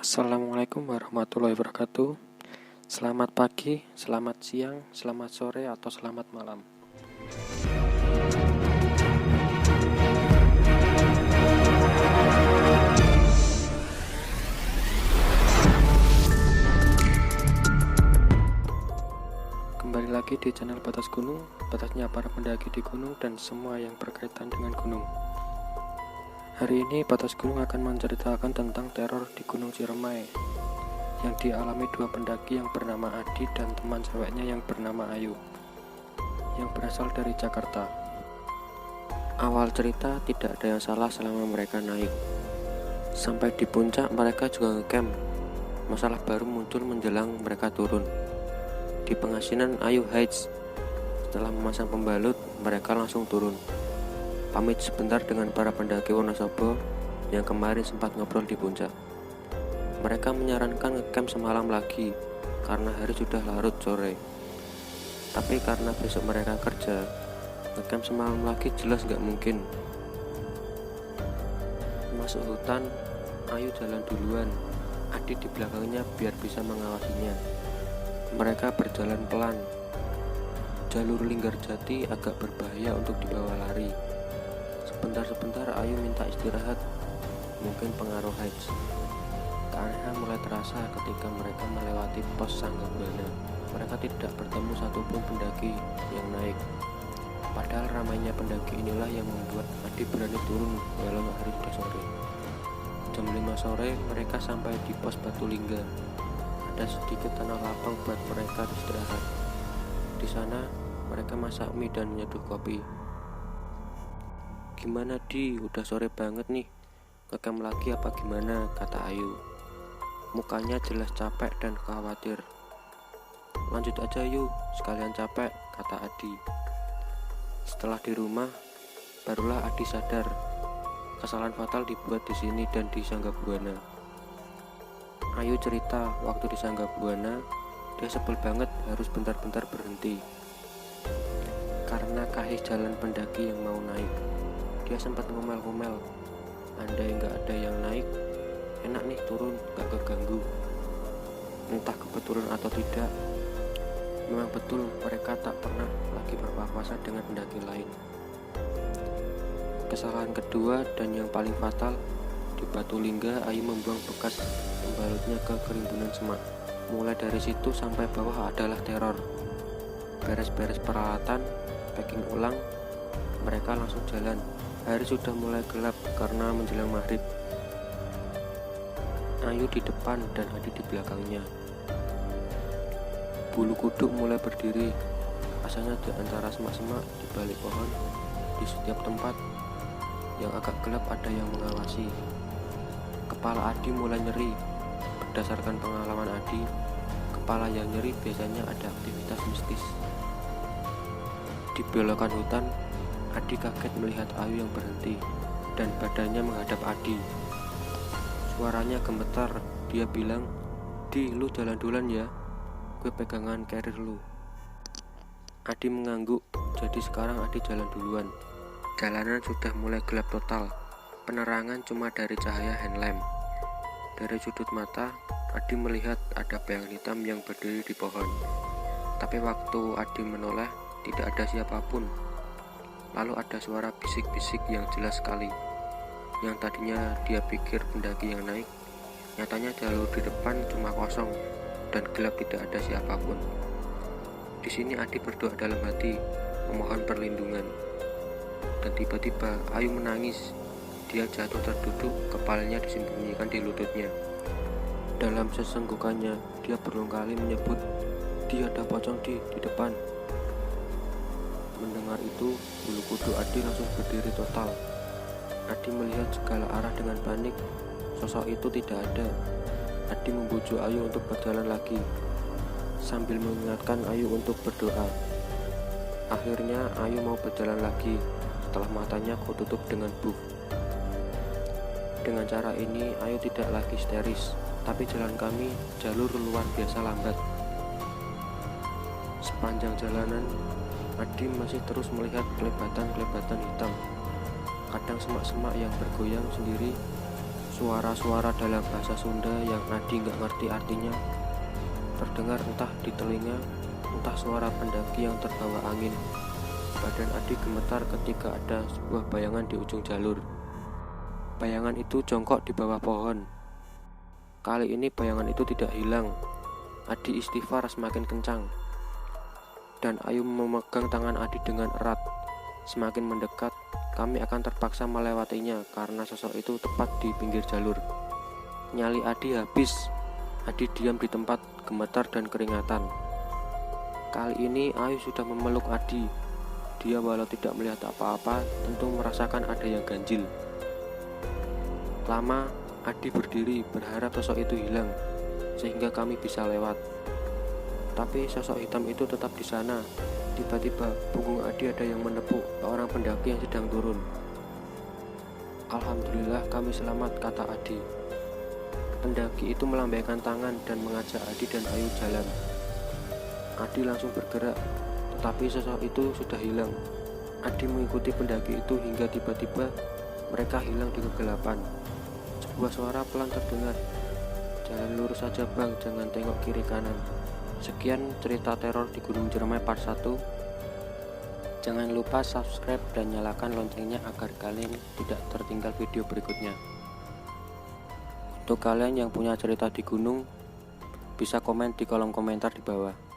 Assalamualaikum warahmatullahi wabarakatuh. Selamat pagi, selamat siang, selamat sore, atau selamat malam. Kembali lagi di channel Batas Gunung, batasnya para pendaki di gunung dan semua yang berkaitan dengan gunung. Hari ini Batas Gunung akan menceritakan tentang teror di Gunung Ciremai yang dialami dua pendaki yang bernama Adi dan teman ceweknya yang bernama Ayu yang berasal dari Jakarta. Awal cerita tidak ada yang salah selama mereka naik. Sampai di puncak mereka juga ngecamp. Masalah baru muncul menjelang mereka turun. Di pengasinan Ayu Heights, setelah memasang pembalut, mereka langsung turun. Pamit sebentar dengan para pendaki Wonosobo yang kemarin sempat ngobrol di puncak. Mereka menyarankan ngecamp semalam lagi karena hari sudah larut sore. Tapi karena besok mereka kerja, ngecamp semalam lagi jelas gak mungkin. Masuk hutan, Ayu jalan duluan, Adi di belakangnya biar bisa mengawasinya. Mereka berjalan pelan. Jalur Linggarjati agak berbahaya untuk dibawa lari. Sebentar-sebentar Ayu minta istirahat, mungkin pengaruh heights. Keanehan mulai terasa ketika mereka melewati pos Sanggabwana. Mereka tidak bertemu satupun pendaki yang naik. Padahal ramainya pendaki inilah yang membuat Adi berani turun walau hari sudah sore. Jam 5 sore mereka sampai di pos Batu Lingga. Ada sedikit tanah lapang buat mereka istirahat. Di sana mereka masak mie dan menyeduh kopi. "Gimana Di, udah sore banget nih, ngecamp lagi apa gimana?" kata Ayu. Mukanya jelas capek dan khawatir. "Lanjut aja yuk, sekalian capek," kata Adi. Setelah di rumah, barulah Adi sadar kesalahan fatal dibuat di sini dan di Sanggabwana. Ayu cerita waktu di Sanggabwana, dia sebel banget harus bentar-bentar berhenti karena kahis jalan pendaki yang mau naik. Dia sempat ngomel-ngomel, andai nggak ada yang naik, enak nih turun, gak keganggu. Entah kebetulan atau tidak, memang betul mereka tak pernah lagi berpapasan dengan pendaki lain. Kesalahan kedua dan yang paling fatal, di Batu Lingga Ayu membuang bekas pembalutnya ke kerimbunan semak. Mulai dari situ sampai bawah adalah teror. Beres-beres peralatan, packing ulang, mereka langsung jalan. Hari sudah mulai gelap karena menjelang maghrib. Ayu di depan dan Adi di belakangnya. Bulu kuduk mulai berdiri. Rasanya di antara semak-semak, di balik pohon, di setiap tempat yang agak gelap ada yang mengawasi. Kepala Adi mulai nyeri. Berdasarkan pengalaman Adi, kepala yang nyeri biasanya ada aktivitas mistis. Di belokan hutan, Adi kaget melihat Ayu yang berhenti dan badannya menghadap Adi. Suaranya gemetar. Dia bilang, "Di, lu jalan duluan ya, gue pegangan carrier lu." Adi mengangguk. Jadi sekarang Adi jalan duluan. Jalanan sudah mulai gelap total. Penerangan cuma dari cahaya handlamp. Dari sudut mata, Adi melihat ada bayangan hitam yang berdiri di pohon. Tapi waktu Adi menoleh, tidak ada siapapun. Lalu ada suara bisik-bisik yang jelas sekali. Yang tadinya dia pikir pendaki yang naik, nyatanya jalur di depan cuma kosong dan gelap, tidak ada siapapun. Di sini Adi berdoa dalam hati, memohon perlindungan. Dan tiba-tiba Ayu menangis. Dia jatuh terduduk, kepalanya disembunyikan di lututnya. Dalam sesenggukannya, dia berulang kali menyebut, "Dia ada pocong di depan." Mendengar itu, bulu kuduk Adi langsung berdiri total. Adi melihat segala arah dengan panik. Sosok itu tidak ada. Adi membujuk Ayu untuk berjalan lagi, sambil mengingatkan Ayu untuk berdoa. Akhirnya Ayu mau berjalan lagi, setelah matanya kututup dengan buff. Dengan cara ini, Ayu tidak lagi histeris, tapi jalan kami jalur luar biasa lambat. Sepanjang jalanan, Adi masih terus melihat kelebatan-kelebatan hitam. Kadang semak-semak yang bergoyang sendiri, Suara-suara dalam bahasa Sunda yang Adi nggak ngerti artinya terdengar entah di telinga, entah suara pendaki yang terbawa angin. Badan Adi gemetar ketika ada sebuah bayangan di ujung jalur. Bayangan itu jongkok di bawah pohon. Kali ini bayangan itu tidak hilang. Adi istighfar semakin kencang. Dan Ayu memegang tangan Adi dengan erat. Semakin mendekat, kami akan terpaksa melewatinya karena sosok itu tepat di pinggir jalur. Nyali Adi habis. Adi diam di tempat, gemetar dan keringatan. Kali ini Ayu sudah memeluk Adi. Dia walau tidak melihat apa-apa, tentu merasakan ada yang ganjil. Lama, Adi berdiri berharap sosok itu hilang, sehingga kami bisa lewat. Tapi sosok hitam itu tetap di sana. Tiba-tiba punggung Adi ada yang menepuk orang pendaki yang sedang turun. Alhamdulillah kami selamat, kata Adi. Pendaki itu melambaikan tangan dan mengajak Adi dan Ayu jalan. Adi langsung bergerak, tetapi sosok itu sudah hilang. Adi mengikuti pendaki itu hingga tiba-tiba mereka hilang di kegelapan. Sebuah suara pelan terdengar. Jalan lurus saja bang, jangan tengok kiri kanan. Sekian cerita teror di Gunung Ciremai part 1. Jangan lupa subscribe dan nyalakan loncengnya agar kalian tidak tertinggal video berikutnya. Untuk kalian yang punya cerita di gunung, bisa komen di kolom komentar di bawah.